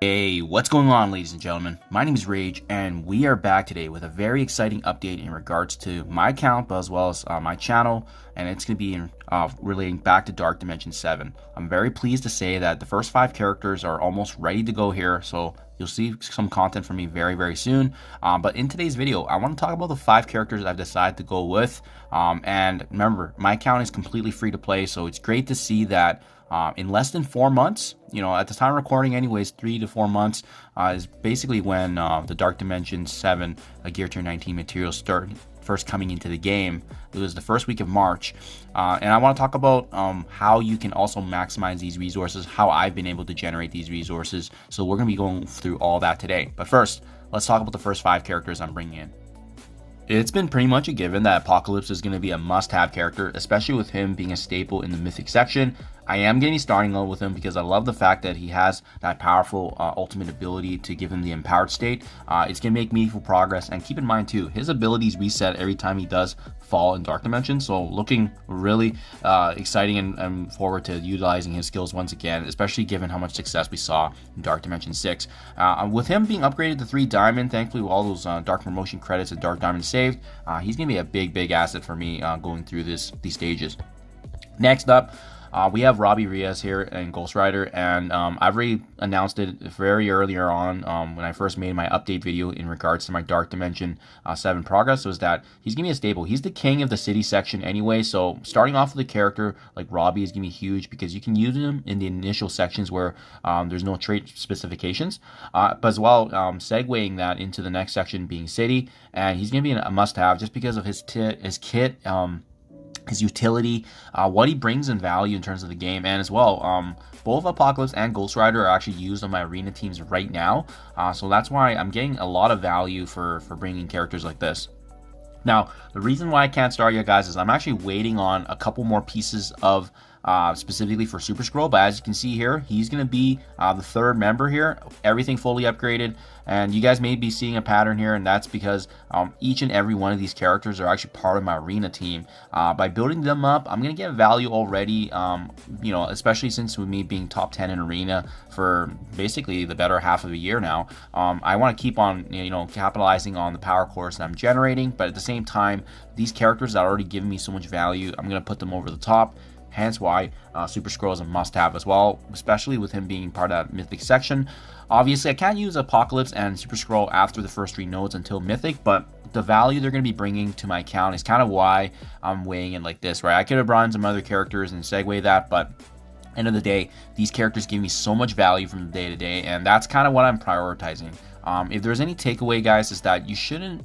Hey, what's going on, ladies and gentlemen? My name is Rayge, and we are back today with a very exciting update in regards to my account, but as well as my channel, and it's going to be relating back to Dark Dimension 7. I'm very pleased to say that the first 5 characters are almost ready to go here, so you'll see some content from me very soon. But in today's video, I want to talk about the 5 characters I've decided to go with. And remember, my account is completely free to play, so it's great to see that in less than 4 months, at the time of recording anyways, 3 to 4 months is basically when the Dark Dimension 7 Gear Tier 19 materials started first coming into the game. It was the first week of March, and I want to talk about how you can also maximize these resources, how I've been able to generate these resources. So we're going to be going through all that today. But first, let's talk about the first 5 characters I'm bringing in. It's been pretty much a given that Apocalypse is going to be a must-have character, especially with him being a staple in the Mythic section. I am going to be starting out with him because I love the fact that he has that powerful ultimate ability to give him the empowered state. It's going to make meaningful progress, and keep in mind too, his abilities reset every time he does fall in Dark Dimension, so looking really exciting and forward to utilizing his skills once again, especially given how much success we saw in Dark Dimension 6. With him being upgraded to 3 Diamond, thankfully with all those Dark Promotion credits and Dark Diamond saved, he's going to be a big asset for me going through these stages. Next up, we have Robbie Reyes here in Ghost Rider, and I've already announced it very earlier on when I first made my update video in regards to my Dark Dimension 7 progress, was that he's going to be a staple. He's the king of the city section anyway, so starting off with a character like Robbie is going to be huge because you can use him in the initial sections where there's no trait specifications, but as well segueing that into the next section being city, and he's going to be a must-have just because of his kit, his utility, what he brings in value in terms of the game, and as well, both Apocalypse and Ghost Rider are actually used on my arena teams right now, so that's why I'm getting a lot of value for bringing characters like this. Now, the reason why I can't start yet, guys, is I'm actually waiting on a couple more pieces of specifically for Super Scroll, but as you can see here, he's going to be the 3rd member here, everything fully upgraded, and you guys may be seeing a pattern here, and that's because each and every one of these characters are actually part of my arena team. By building them up, I'm going to get value already, especially since with me being top 10 in arena for basically the better half of a year now. I want to keep on capitalizing on the power cores that I'm generating, but at the same time, these characters that are already giving me so much value, I'm going to put them over the top. Hence why Super Scroll is a must-have as well, especially with him being part of that Mythic section. Obviously, I can't use Apocalypse and Super Scroll after the first 3 nodes until Mythic, but the value they're going to be bringing to my account is kind of why I'm weighing it like this, right? I could have brought in some other characters and segue that, but end of the day, these characters give me so much value from the day to day, and that's kind of what I'm prioritizing. If there's any takeaway, guys, is that you shouldn't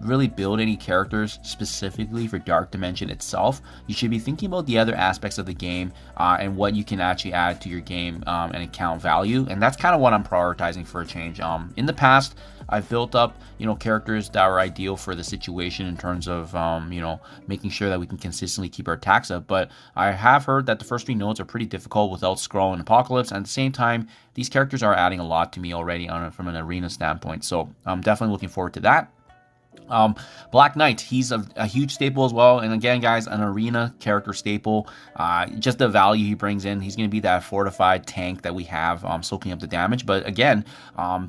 really build any characters specifically for Dark Dimension itself. You should be thinking about the other aspects of the game and what you can actually add to your game and account value, and that's kind of what I'm prioritizing for a change. In the past, I've built up characters that are ideal for the situation in terms of making sure that we can consistently keep our attacks up, but I have heard that the first 3 nodes are pretty difficult without Scroll and Apocalypse, and at the same time, these characters are adding a lot to me already from an arena standpoint, so I'm definitely looking forward to that. Black Knight, he's a huge staple as well, and again, guys, an arena character staple. Just the value he brings in, he's going to be that fortified tank that we have soaking up the damage, but again,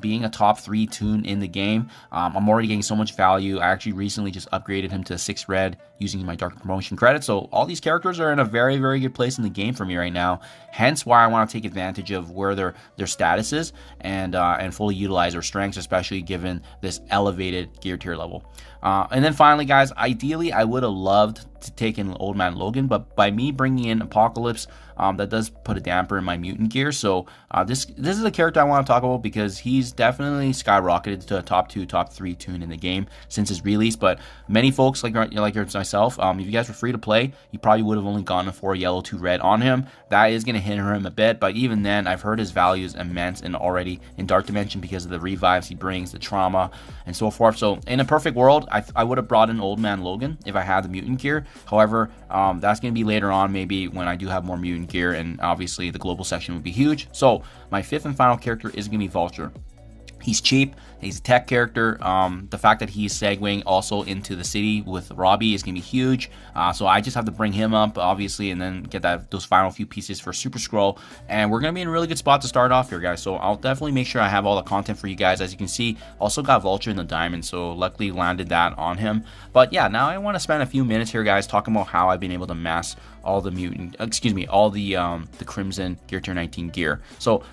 being a top 3 toon in the game, I'm already getting so much value. I actually recently just upgraded him to 6 red using my Dark Promotion credit, so all these characters are in a very good place in the game for me right now, hence why I want to take advantage of where their status is and fully utilize their strengths, especially given this elevated gear tier level. And then finally, guys, ideally I would have loved to take in Old Man Logan, but by me bringing in Apocalypse, that does put a damper in my mutant gear. So this is a character I want to talk about because he's definitely skyrocketed to a top 2, top 3 toon in the game since his release. But many folks like myself, if you guys were free to play, you probably would have only gotten a 4 yellow 2 red on him. That is going to hinder him a bit, but even then, I've heard his value is immense and already in Dark Dimension because of the revives he brings, the trauma, and so forth. So in a perfect world, I would have brought in Old Man Logan if I had the mutant gear. However, that's going to be later on, maybe when I do have more mutant gear, and obviously the global section would be huge. So my 5th and final character is going to be Vulture. He's cheap. He's a tech character. The fact that he's segueing also into the city with Robbie is going to be huge. So I just have to bring him up, obviously, and then get those final few pieces for Super Scroll. And we're going to be in a really good spot to start off here, guys. So I'll definitely make sure I have all the content for you guys. As you can see, also got Vulture in the Diamond, so luckily landed that on him. But yeah, now I want to spend a few minutes here, guys, talking about how I've been able to mass all the all the Crimson Gear Tier 19 gear. So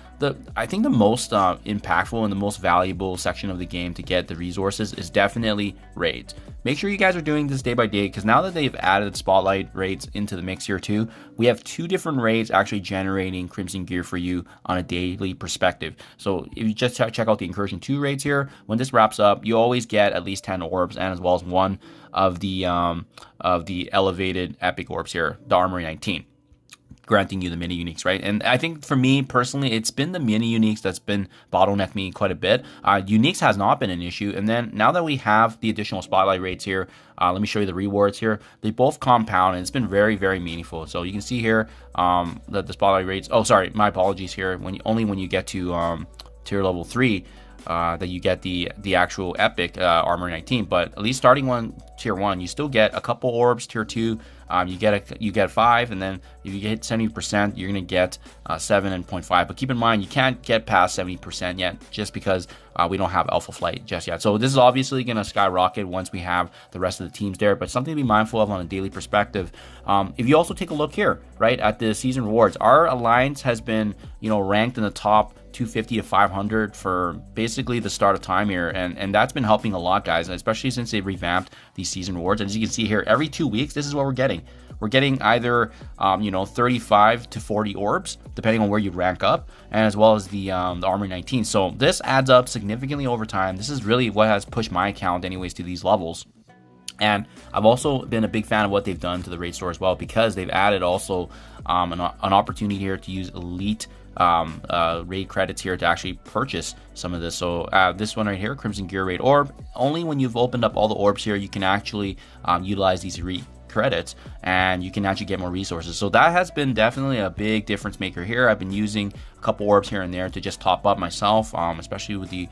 I think the most impactful and the most valuable section of the game to get the resources is definitely raids. Make sure you guys are doing this day by day, because now that they've added spotlight raids into the mix here too, we have 2 different raids actually generating Crimson gear for you on a daily perspective. So if you just check out the Incursion 2 raids here, when this wraps up, you always get at least 10 orbs, and as well as 1 of the elevated epic orbs here, the Armory 19. Granting you the mini uniques, right? And I think for me personally, it's been the mini uniques that's been bottlenecked me quite a bit. Uniques has not been an issue, and then now that we have the additional spotlight rates here, let me show you the rewards here. They both compound, and it's been very, very meaningful. So you can see here that the spotlight rates. Oh, sorry, my apologies here. Only when you get to tier level 3. That you get the actual epic armor 19, but at least starting tier 1, you still get a couple orbs. Tier 2, you get 5, and then if you hit 70%, you're gonna get 7.5. But keep in mind, you can't get past 70% yet, just because we don't have Alpha Flight just yet. So this is obviously gonna skyrocket once we have the rest of the teams there, but something to be mindful of on a daily perspective. If you also take a look here, right, at the season rewards, our alliance has been, ranked in the top 250 to 500 for basically the start of time here, and that's been helping a lot, guys, especially since they've revamped these season rewards. And as you can see here, every 2 weeks, this is what we're getting. We're getting either 35 to 40 orbs, depending on where you rank up, and as well as the Armor 19. So this adds up significantly over time. This is really what has pushed my account anyways to these levels. And I've also been a big fan of what they've done to the raid store as well, because they've added also an opportunity here to use elite raid credits here to actually purchase some of this. So this one right here, Crimson Gear Raid Orb, only when you've opened up all the orbs here, you can actually utilize these credits, and you can actually get more resources. So that has been definitely a big difference maker here. I've been using a couple orbs here and there to just top up myself, especially with the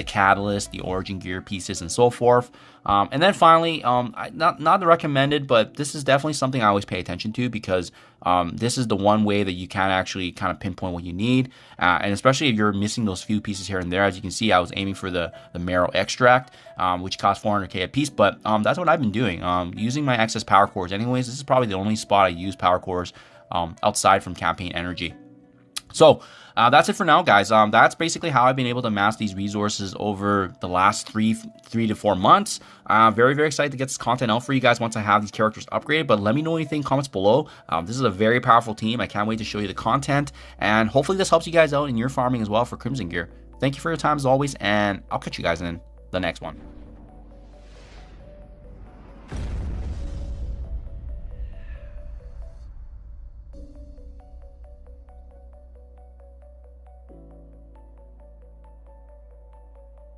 catalyst, the origin gear pieces, and so forth. And then finally, not recommended, but this is definitely something I always pay attention to, because this is the one way that you can actually kind of pinpoint what you need, and especially if you're missing those few pieces here and there. As you can see, I was aiming for the marrow extract, which costs 400k a piece, but that's what I've been doing, using my excess power cores. Anyways, this is probably the only spot I use power cores outside from campaign energy. So that's it for now, guys. That's basically how I've been able to amass these resources over the last three to 4 months. Very, very excited to get this content out for you guys once I have these characters upgraded. But let me know anything in comments below. This is a very powerful team. I can't wait to show you the content, and hopefully this helps you guys out in your farming as well for Crimson Gear. Thank you for your time as always, and I'll catch you guys in the next one.